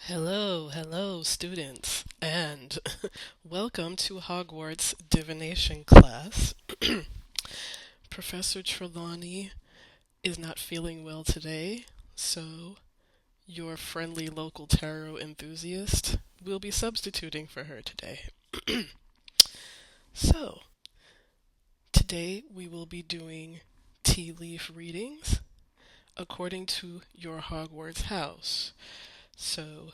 Hello, students, and welcome to Hogwarts divination class. Professor Trelawney is not feeling well today, so your friendly local tarot enthusiast will be substituting for her today. So, today we will be doing tea leaf readings according to your Hogwarts house. So,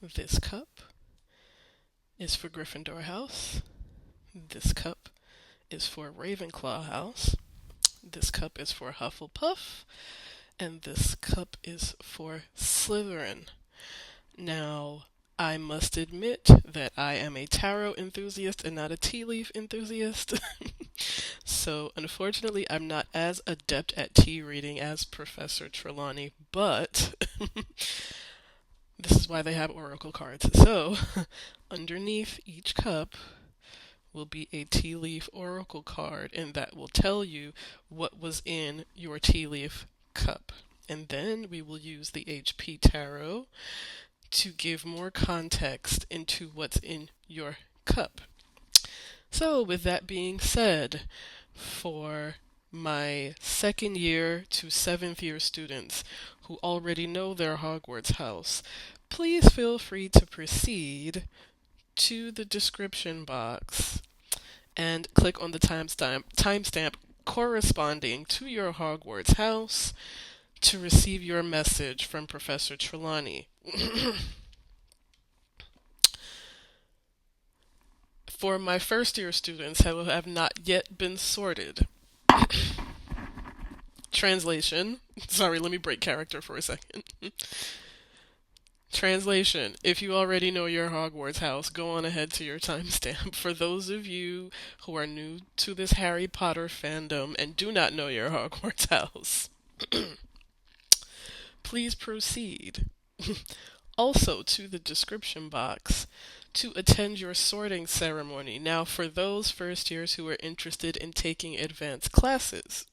this cup is for Gryffindor house. This cup is for Ravenclaw house. This cup is for Hufflepuff. And this cup is for Slytherin. Now, I must admit that I am a tarot enthusiast and not a tea leaf enthusiast. So, unfortunately, I'm not as adept at tea reading as Professor Trelawney, but this is why they have oracle cards. So, underneath each cup will be a tea leaf oracle card, and that will tell you what was in your tea leaf cup. And then we will use the HP Tarot to give more context into what's in your cup. So, with that being said, for my second year to seventh year students who already know their Hogwarts house, please feel free to proceed to the description box and click on the timestamp corresponding to your Hogwarts house to receive your message from Professor Trelawney. For my first year students who have not yet been sorted. Translation. Sorry, let me break character for a second. Translation. If you already know your Hogwarts house, go on ahead to your timestamp. For those of you who are new to this Harry Potter fandom and do not know your Hogwarts house, please proceed. Also to the description box to attend your sorting ceremony. Now, for those first years who are interested in taking advanced classes,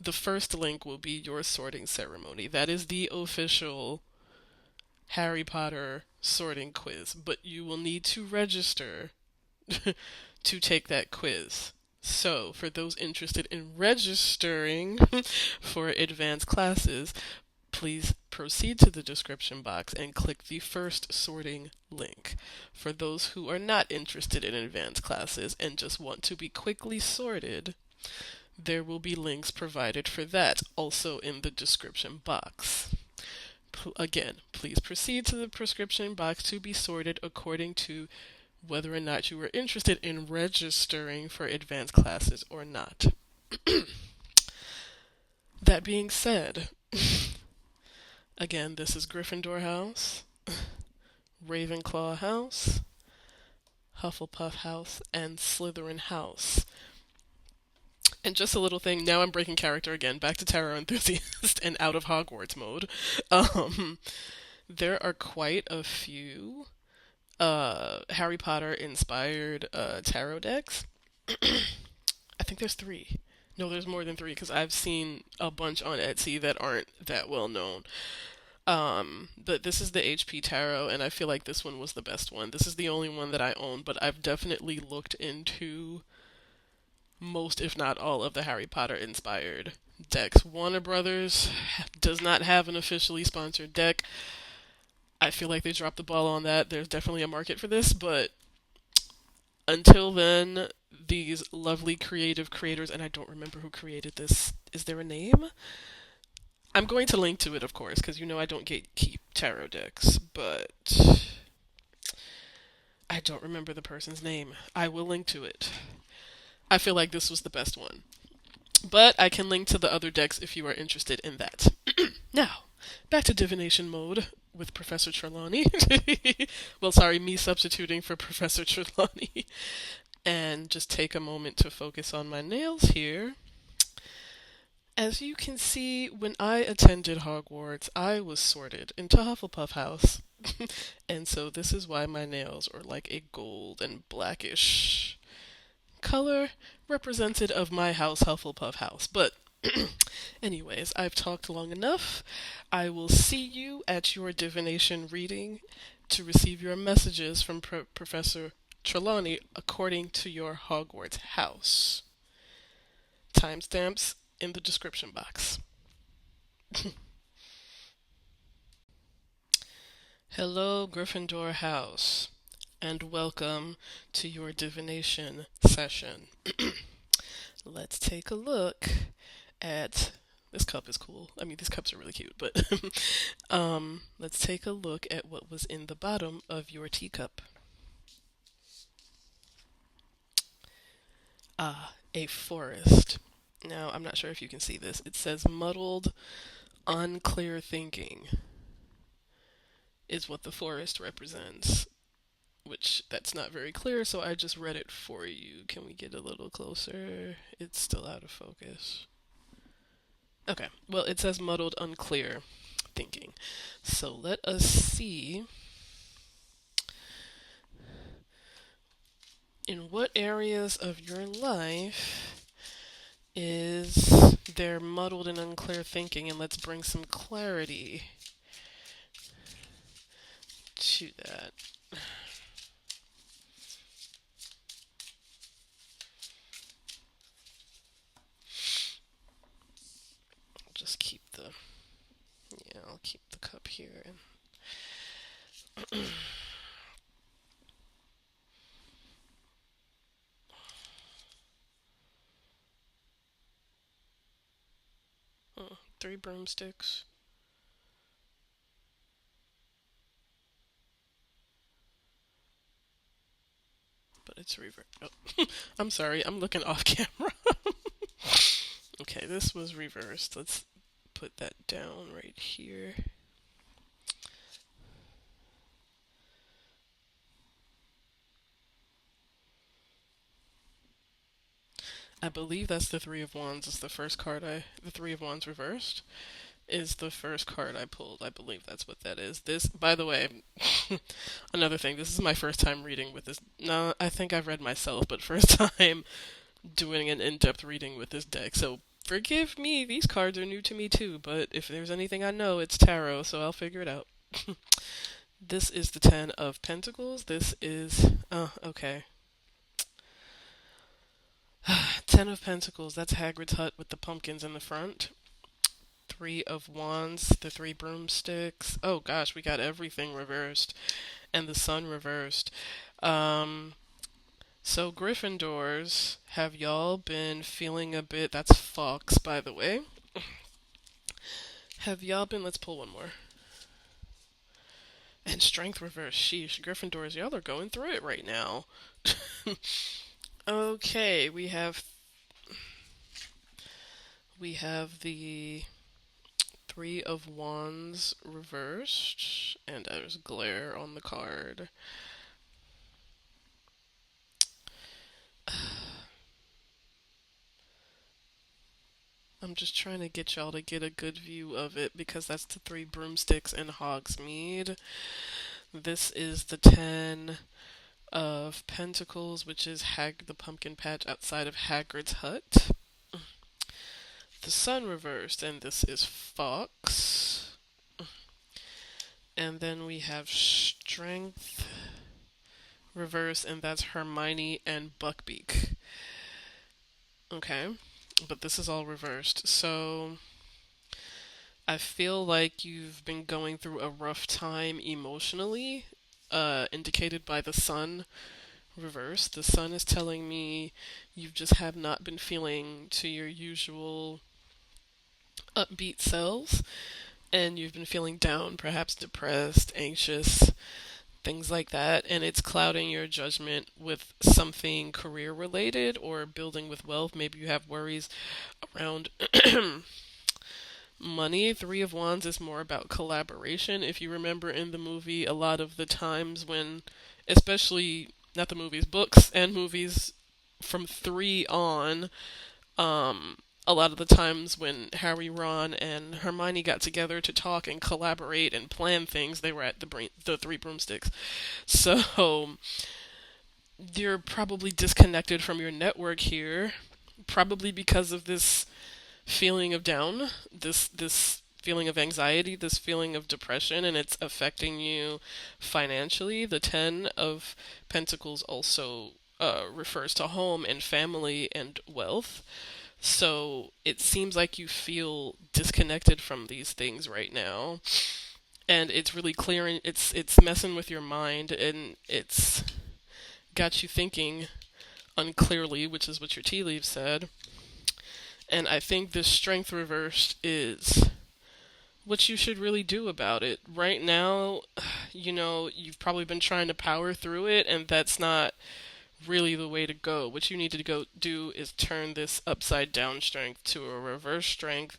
the first link will be your sorting ceremony. That is the official Harry Potter sorting quiz, but you will need to register to take that quiz. So, for those interested in registering for advanced classes, please proceed to the description box and click the first sorting link. For those who are not interested in advanced classes and just want to be quickly sorted, there will be links provided for that also in the description box. Again, please proceed to the description box to be sorted according to whether or not you are interested in registering for advanced classes or not. That being said, again, this is Gryffindor house, Ravenclaw house, Hufflepuff house, and Slytherin house. And just a little thing, now I'm breaking character again, back to tarot enthusiast and out of Hogwarts mode. There are quite a few Harry Potter inspired tarot decks. I think there's 3. No, there's more than 3 because I've seen a bunch on Etsy that aren't that well known. But this is the HP Tarot, and I feel like this one was the best one. This is the only one that I own, but I've definitely looked into most, if not all, of the Harry Potter inspired decks. Warner Brothers does not have an officially sponsored deck. I feel like they dropped the ball on that. There's definitely a market for this, but until then, these lovely creative creators, and I don't remember who created this. Is there a name? I'm going to link to it, of course, because you know I don't gatekeep tarot decks, but I don't remember the person's name. I will link to it. I feel like this was the best one. But I can link to the other decks if you are interested in that. Now, back to divination mode with Professor Trelawney. Well, sorry, me substituting for Professor Trelawney. And just take a moment to focus on my nails here. As you can see, when I attended Hogwarts, I was sorted into Hufflepuff house. And so this is why my nails are like a gold and blackish color represented of my house, Hufflepuff house. But Anyways, I've talked long enough. I will see you at your divination reading to receive your messages from Professor Trelawney according to your Hogwarts house. Timestamps in the description box. Hello, Gryffindor house, and welcome to your divination session. Let's take a look at this cup is cool. I mean, these cups are really cute, but let's take a look at what was in the bottom of your teacup. Ah, a forest. Now, I'm not sure if you can see this. It says muddled, unclear thinking is what the forest represents, which that's not very clear, so I just read it for you. Can we get a little closer? It's still out of focus. Okay, well, it says muddled, unclear thinking. So let us see in what areas of your life is there muddled and unclear thinking, and let's bring some clarity to that. Just keep the, yeah, I'll keep the cup here. Three broomsticks. But it's reverse. Oh. I'm sorry, I'm looking off camera. Okay, this was reversed. Let's put that down right here. I believe that's the Three of Wands. Is the first card the Three of Wands reversed is the first card I pulled. I believe that's what that is. This, by the way, another thing. This is my first time reading with this. No, I think I've read myself, but first time doing an in-depth reading with this deck. So forgive me. These cards are new to me too. But if there's anything I know, it's tarot. So I'll figure it out. This is the Ten of Pentacles. This is okay. Ten of Pentacles, that's Hagrid's hut with the pumpkins in the front. Three of Wands, the three broomsticks. Oh gosh, we got everything reversed. And the sun reversed. So Gryffindors, have y'all been feeling a bit, that's Fox, by the way. Have y'all been, let's pull one more. And strength reverse, sheesh. Gryffindors, y'all are going through it right now. Okay, we have the Three of Wands reversed, and there's glare on the card. I'm just trying to get y'all to get a good view of it because that's the three broomsticks in Hogsmeade. This is the Ten of Pentacles, which is the pumpkin patch outside of Hagrid's hut. The sun reversed, and this is Fox. And then we have strength reverse, and that's Hermione and Buckbeak. Okay, but this is all reversed. So I feel like you've been going through a rough time emotionally, indicated by the sun reverse. The sun is telling me you just have not been feeling to your usual upbeat selves, and you've been feeling down, perhaps depressed, anxious, things like that, and it's clouding your judgment with something career related or building with wealth. Maybe you have worries around money. Three of Wands is more about collaboration. If you remember in the movie, a lot of the times when, especially not the movies, books and movies from 3 on, a lot of the times when Harry, Ron, and Hermione got together to talk and collaborate and plan things, they were at the three broomsticks. So you're probably disconnected from your network here, probably because of this feeling of down, this feeling of anxiety, this feeling of depression, and it's affecting you financially. The 10 of Pentacles also refers to home and family and wealth. So it seems like you feel disconnected from these things right now, and it's really clearing. It's messing with your mind, and it's got you thinking unclearly, which is what your tea leaf said. And I think this strength reversed is what you should really do about it. Right now, you've probably been trying to power through it, and that's not really the way to go. What you need to go do is turn this upside down strength to a reverse strength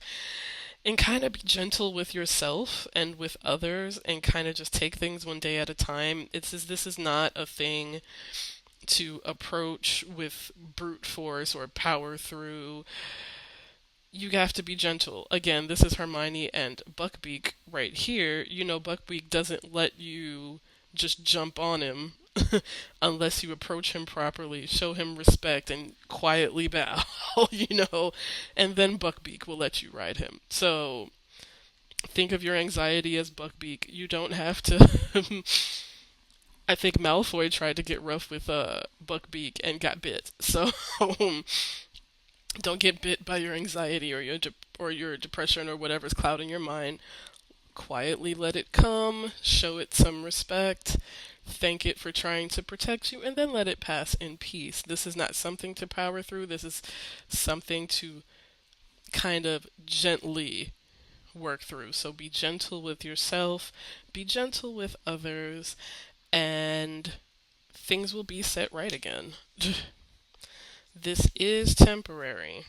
and kind of be gentle with yourself and with others and kind of just take things one day at a time. This is not a thing to approach with brute force or power through. You have to be gentle. Again, this is Hermione and Buckbeak right here. Buckbeak doesn't let you just jump on him unless you approach him properly, show him respect, and quietly bow, and then Buckbeak will let you ride him. So think of your anxiety as Buckbeak. You don't have to. I think Malfoy tried to get rough with Buckbeak and got bit. So don't get bit by your anxiety or your depression or whatever's clouding your mind. Quietly let it come, show it some respect, thank it for trying to protect you, and then let it pass in peace. This is not something to power through. This is something to kind of gently work through. So be gentle with yourself, be gentle with others, and things will be set right again. This is temporary.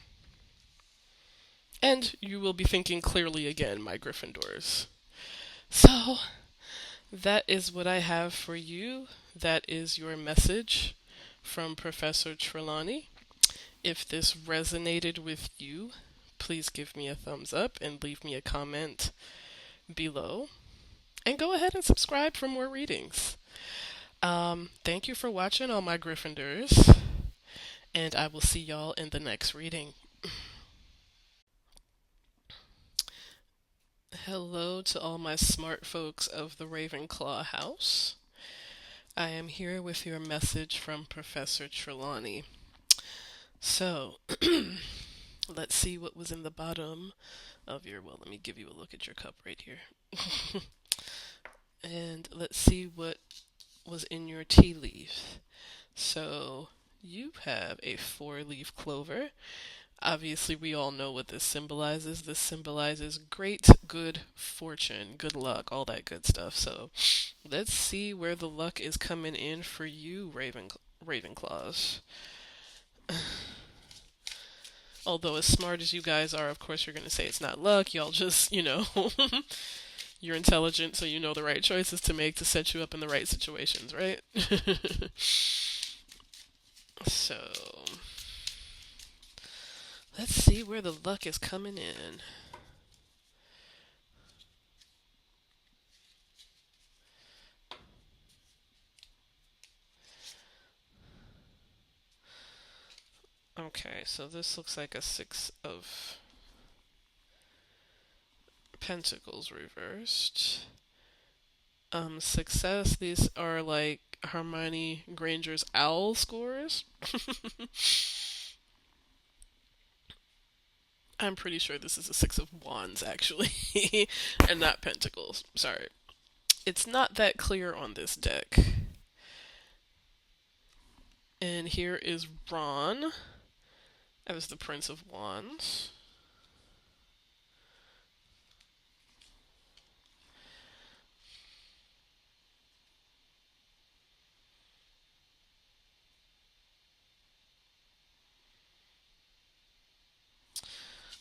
And you will be thinking clearly again, my Gryffindors. So, that is what I have for you. That is your message from Professor Trelawney. If this resonated with you, please give me a thumbs up and leave me a comment below. And go ahead and subscribe for more readings. Thank you for watching, all my Gryffindors. And I will see y'all in the next reading. Hello to all my smart folks of the Ravenclaw house. I am here with your message from Professor Trelawney. So, let's see what was in the bottom of let me give you a look at your cup right here. And let's see what was in your tea leaf. So, you have a 4-leaf clover. Obviously, we all know what this symbolizes. This symbolizes great good fortune, good luck, all that good stuff. So, let's see where the luck is coming in for you, Ravenclaws. Although, as smart as you guys are, of course, you're going to say it's not luck. Y'all just, you're intelligent, so you know the right choices to make to set you up in the right situations, right? So, let's see where the luck is coming in. Okay, so this looks like a 6 of Pentacles reversed. Success, these are like Hermione Granger's owl scores. I'm pretty sure this is a 6 of Wands, actually, and not Pentacles. Sorry. It's not that clear on this deck. And here is Ron as the Prince of Wands.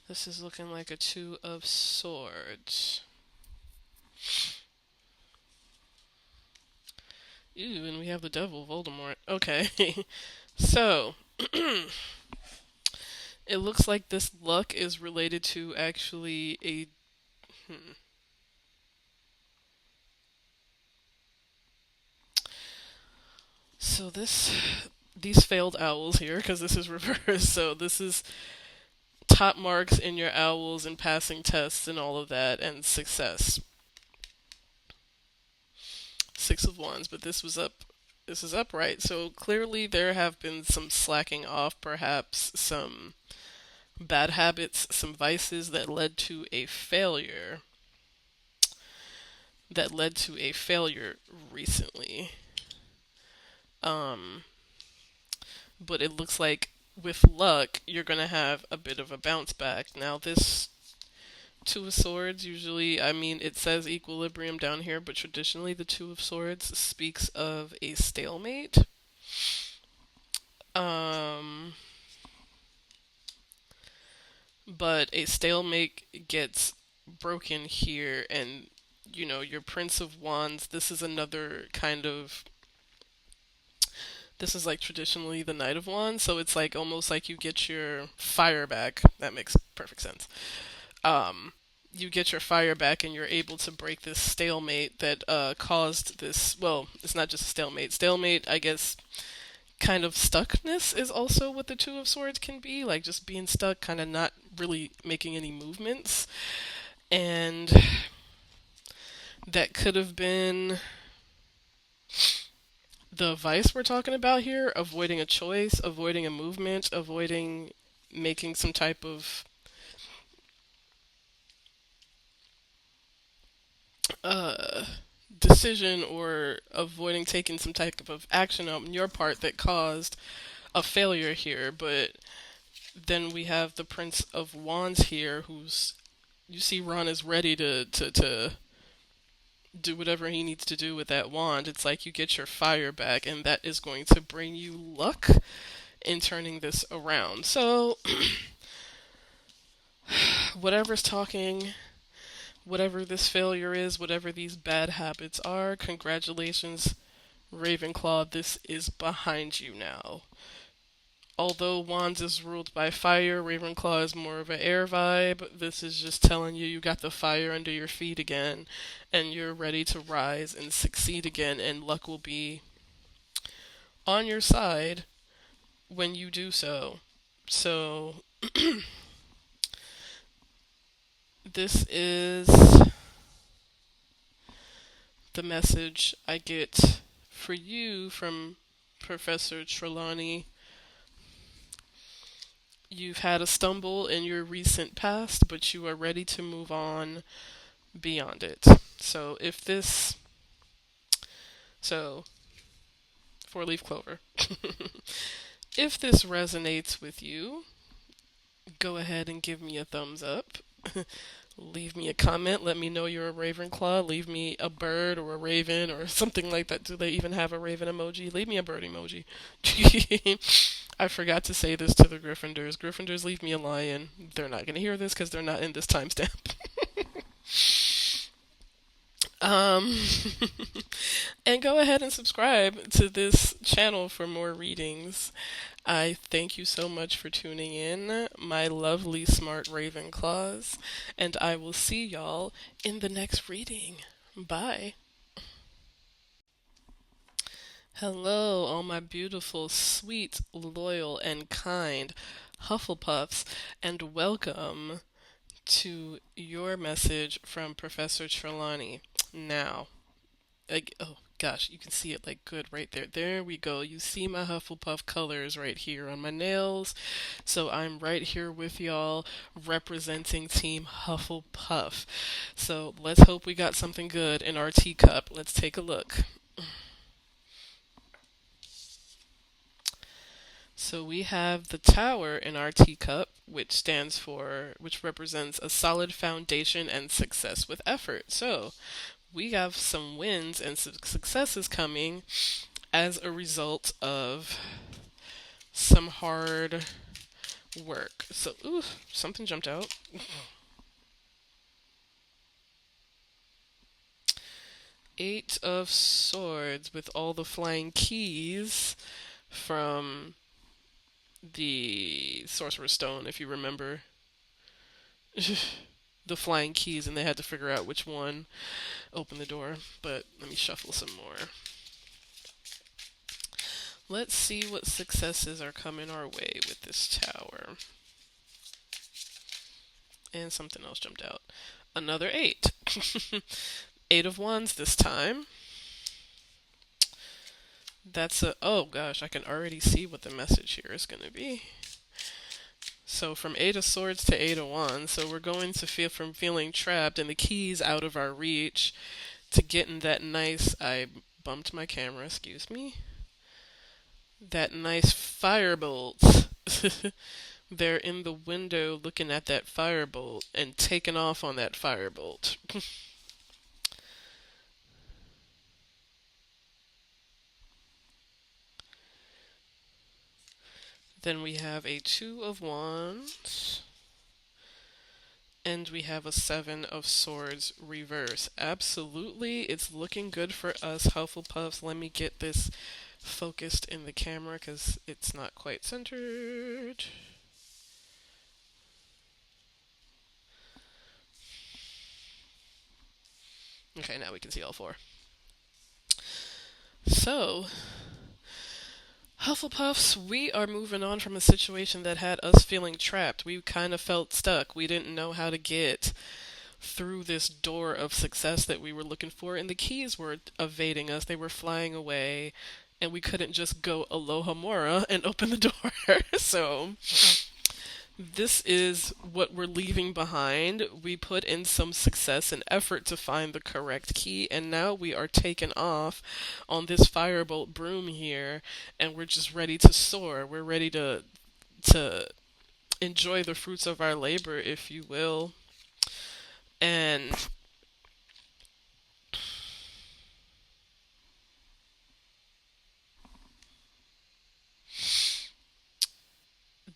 This is looking like a 2 of Swords. Ew, and we have the devil, Voldemort. Okay. So, it looks like this luck is related to actually a... So these failed owls here, because this is reversed, so this is top marks in your owls and passing tests and all of that, and success. Six of Wands, but this was up. This is upright. So clearly there have been some slacking off, perhaps some bad habits, some vices that led to a failure. That led to a failure recently. But it looks like with luck, you're going to have a bit of a bounce back. Now, this Two of Swords, usually, I mean, it says equilibrium down here, but traditionally the Two of Swords speaks of a stalemate. But a stalemate gets broken here, and, you know, your Prince of Wands, this is another kind of, this is like traditionally the Knight of Wands, so it's like almost like you get your fire back. That makes perfect sense. You get your fire back and you're able to break this stalemate that caused this. Well, it's not just a stalemate. Stalemate, I guess, kind of stuckness is also what the Two of Swords can be. Like just being stuck, kind of not really making any movements. And that could have been the vice we're talking about here, avoiding a choice, avoiding a movement, avoiding making some type of decision, or avoiding taking some type of action on your part that caused a failure here. But then we have the Prince of Wands here, who's, you see Ron is ready to do whatever he needs to do with that wand. It's like you get your fire back, and that is going to bring you luck in turning this around. So, whatever's talking, whatever this failure is, whatever these bad habits are, congratulations, Ravenclaw, this is behind you now. Although Wands is ruled by fire, Ravenclaw is more of an air vibe. This is just telling you got the fire under your feet again, and you're ready to rise and succeed again, and luck will be on your side when you do so. So, this is the message I get for you from Professor Trelawney. You've had a stumble in your recent past, but you are ready to move on beyond it. So four-leaf clover. If this resonates with you, go ahead and give me a thumbs up. Leave me a comment. Let me know you're a Ravenclaw. Leave me a bird or a raven or something like that. Do they even have a raven emoji? Leave me a bird emoji. I forgot to say this to the Gryffindors. Gryffindors, leave me a lion. They're not going to hear this because they're not in this timestamp. And go ahead and subscribe to this channel for more readings. I thank you so much for tuning in, my lovely smart Ravenclaws, and I will see y'all in the next reading. Bye. Hello, all my beautiful, sweet, loyal, and kind Hufflepuffs, and welcome to your message from Professor Trelawney. Now, oh gosh, you can see it like good right there. There we go. You see my Hufflepuff colors right here on my nails. So I'm right here with y'all representing Team Hufflepuff. So let's hope we got something good in our teacup. Let's take a look. So we have the Tower in our teacup, which represents a solid foundation and success with effort. So we have some wins and successes coming as a result of some hard work. So, ooh, something jumped out. Eight of Swords with all the flying keys from the Sorcerer's Stone, if you remember. The flying keys, and they had to figure out which one opened the door. But let me shuffle some more. Let's see what successes are coming our way with this tower. And something else jumped out. Another 8. 8 of Wands this time. That's a. Oh gosh, I can already see what the message here is going to be. So from 8 of Swords to 8 of Wands. So we're going to feel from feeling trapped and the keys out of our reach to getting that nice. I bumped my camera, excuse me. That nice firebolt. They're in the window looking at that firebolt and taking off on that firebolt. Then we have a 2 of Wands. And we have a 7 of Swords reverse. Absolutely, it's looking good for us, Hufflepuffs. Let me get this focused in the camera because it's not quite centered. Okay, now we can see all 4. So, Hufflepuffs, we are moving on from a situation that had us feeling trapped. We kind of felt stuck. We didn't know how to get through this door of success that we were looking for, and the keys were evading us. They were flying away, and we couldn't just go Aloha Mora and open the door. So, this is what we're leaving behind. We put in some success and effort to find the correct key, and now we are taken off on this firebolt broom here, and we're just ready to soar. We're ready to enjoy the fruits of our labor, if you will. And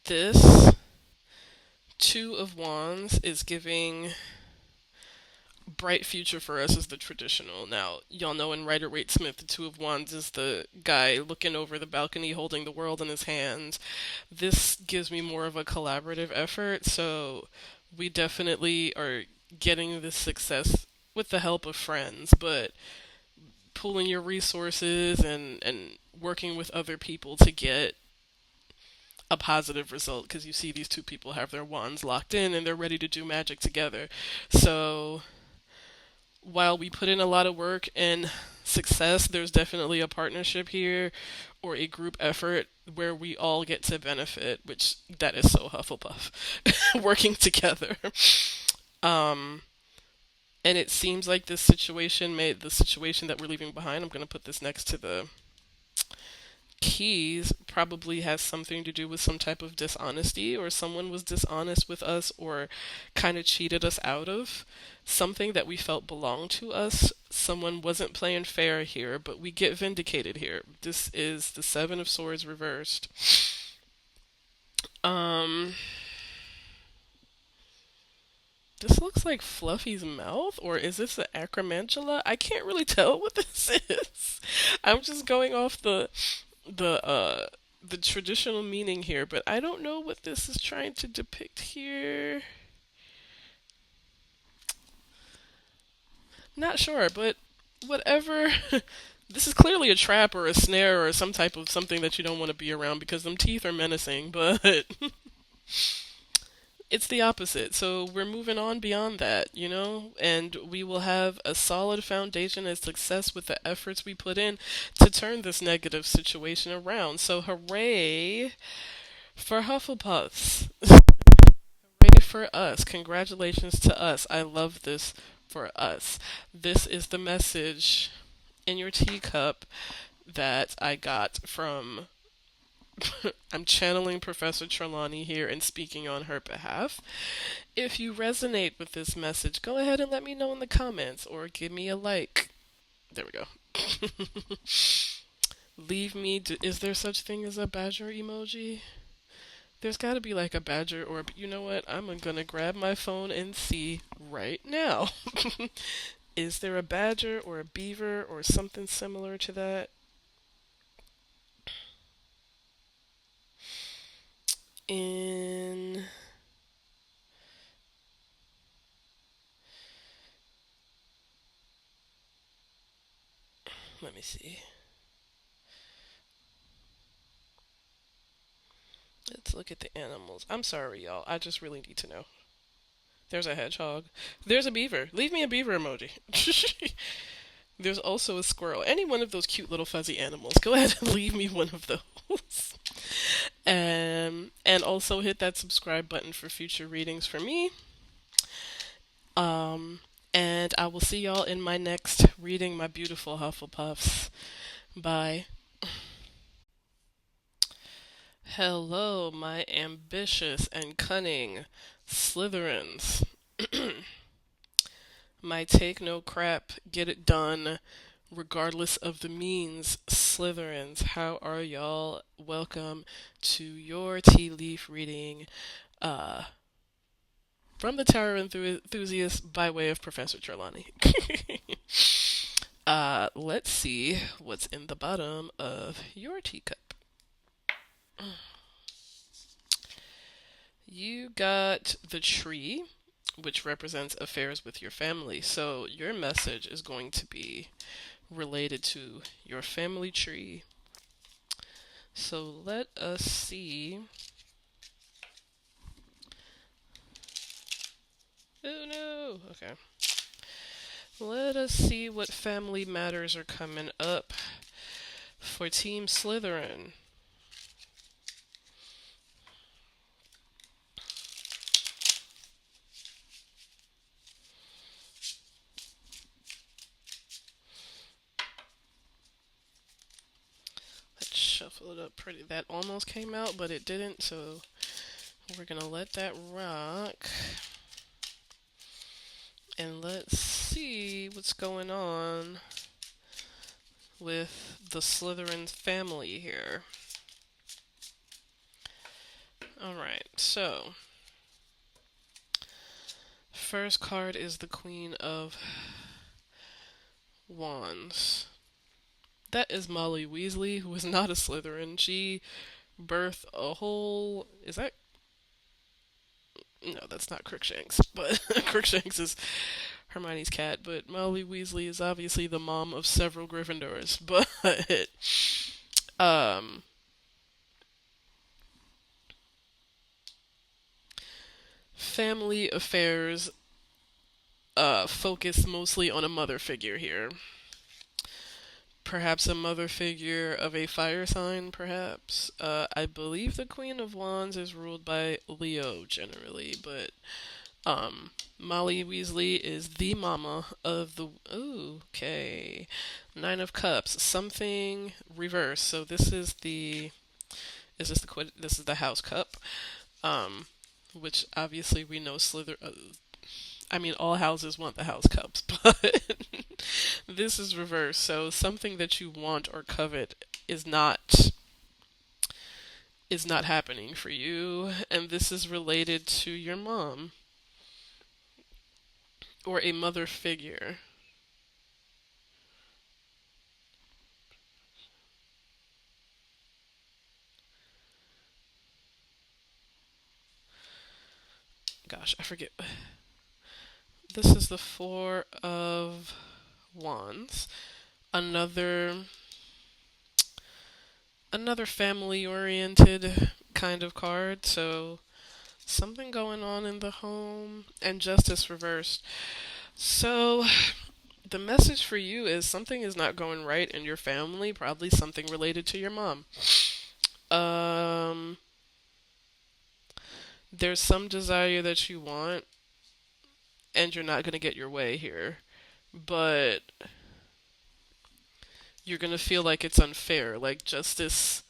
this 2 of Wands is giving bright future for us as the traditional. Now, y'all know in Rider Waite Smith, the 2 of Wands is the guy looking over the balcony holding the world in his hands. This gives me more of a collaborative effort, so we definitely are getting this success with the help of friends, but pooling your resources and working with other people to get a positive result because you see these 2 people have their wands locked in and they're ready to do magic together. So while we put in a lot of work and success, there's definitely a partnership here or a group effort where we all get to benefit, which that is so Hufflepuff. Working together. Um, and it seems like this situation made the situation that we're leaving behind. I'm going to put this next to the keys probably has something to do with some type of dishonesty, or someone was dishonest with us or kind of cheated us out of something that we felt belonged to us. Someone wasn't playing fair here, but we get vindicated here. This is the 7 of Swords reversed. Um this looks like Fluffy's mouth, or is this an acromantula? I can't really tell what this is. I'm just going off the traditional meaning here, but I don't know what this is trying to depict here. Not sure, but whatever. This is clearly a trap or a snare or some type of something that you don't want to be around because them teeth are menacing, but it's the opposite. So we're moving on beyond that, and we will have a solid foundation and success with the efforts we put in to turn this negative situation around. So hooray for Hufflepuffs. Hooray for us. Congratulations to us. I love this for us. This is the message in your teacup that I got from I'm channeling Professor Trelawney here and speaking on her behalf. If you resonate with this message, go ahead and let me know in the comments or give me a like. There we go. Leave me. Is there such thing as a badger emoji? There's got to be like a badger or you know what? I'm gonna grab my phone and see right now. Is there a badger or a beaver or something similar to that? In let me see. Let's look at the animals. I'm sorry, y'all. I just really need to know. There's a hedgehog. There's a beaver. Leave me a beaver emoji. There's also a squirrel. Any one of those cute little fuzzy animals. Go ahead and leave me one of those. And also hit that subscribe button for future readings for me. Um, and I will see y'all in my next reading, my beautiful Hufflepuffs. Bye. Hello, my ambitious and cunning Slytherins. My take no crap, get it done, regardless of the means. Slytherins, how are y'all? Welcome to your tea leaf reading uh, from the Tower of Enthusiast by way of Professor Trelawney. Let's see what's in the bottom of your teacup. You got the tree, which represents affairs with your family. So your message is going to be related to your family tree. So let us see. Oh no. Okay. Let us see what family matters are coming up for Team Slytherin. Let's shuffle it up pretty. That almost came out, but it didn't, so we're gonna let that rock. And let's see what's going on with the Slytherin family here. Alright, so first card is the Queen of Wands. That is Molly Weasley, who is not a Slytherin. She birthed a whole... Is that... No, that's not Crookshanks, but Crookshanks is Hermione's cat, but Molly Weasley is obviously the mom of several Gryffindors, but family affairs focus mostly on a mother figure here. Perhaps a mother figure of a fire sign, perhaps. I believe the Queen of Wands is ruled by Leo generally, but Molly Weasley is the mama of the... Ooh, okay. Nine of Cups. Something reverse. So this is the... This is the House Cup. Which obviously we know I mean, all houses want the house cups, but this is reverse. So something that you want or covet is not happening for you, and this is related to your mom or a mother figure. Gosh, I forget. This is the Four of Wands. Another family-oriented kind of card. So something going on in the home, and justice reversed. So the message for you is something is not going right in your family, probably something related to your mom. There's some desire that you want, and you're not going to get your way here. But you're going to feel like it's unfair, like justice,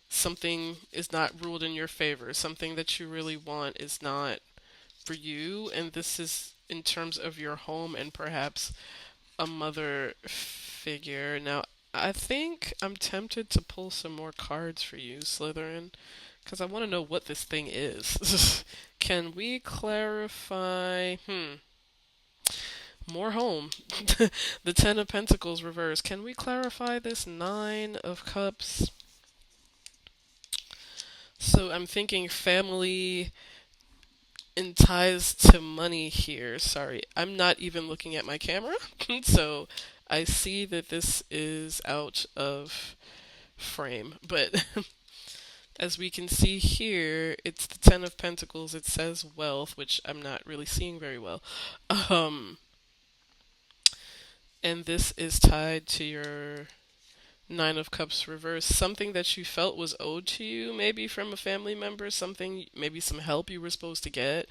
something is not ruled in your favor, something that you really want is not for you, and this is in terms of your home and perhaps a mother figure. Now, I think I'm tempted to pull some more cards for you, Slytherin, because I want to know what this thing is. Can we clarify? More home. The Ten of Pentacles reverse. Can we clarify this Nine of Cups? So I'm thinking family in ties to money here. Sorry, I'm not even looking at my camera. So I see that this is out of frame. But as we can see here, it's the Ten of Pentacles. It says wealth, which I'm not really seeing very well. Um, and this is tied to your Nine of Cups reverse, something that you felt was owed to you, maybe from a family member, something, maybe some help you were supposed to get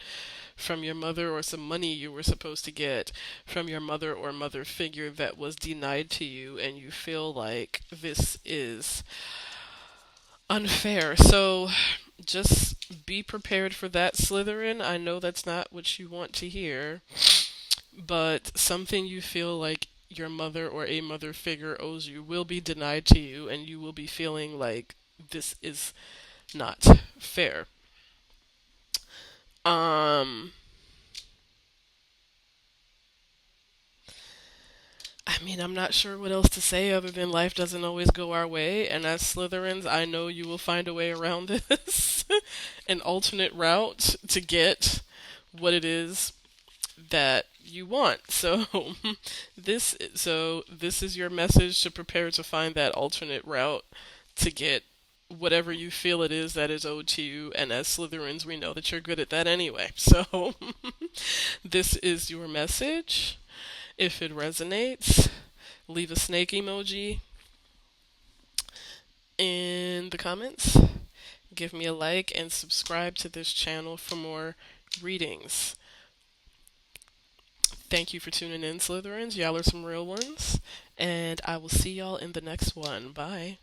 from your mother, or some money you were supposed to get from your mother or mother figure that was denied to you, and you feel like this is unfair. So just be prepared for that, Slytherin. I know that's not what you want to hear, but something you feel like your mother or a mother figure owes you will be denied to you, and you will be feeling like this is not fair. Um, I mean, I'm not sure what else to say other than life doesn't always go our way, and as Slytherins, I know you will find a way around this, an alternate route to get what it is that you want. So this is your message to prepare to find that alternate route to get whatever you feel it is that is owed to you, and as Slytherins we know that you're good at that anyway. So this is your message. If it resonates, leave a snake emoji in the comments. Give me a like and subscribe to this channel for more readings. Thank you for tuning in, Slytherins. Y'all are some real ones. And I will see y'all in the next one. Bye.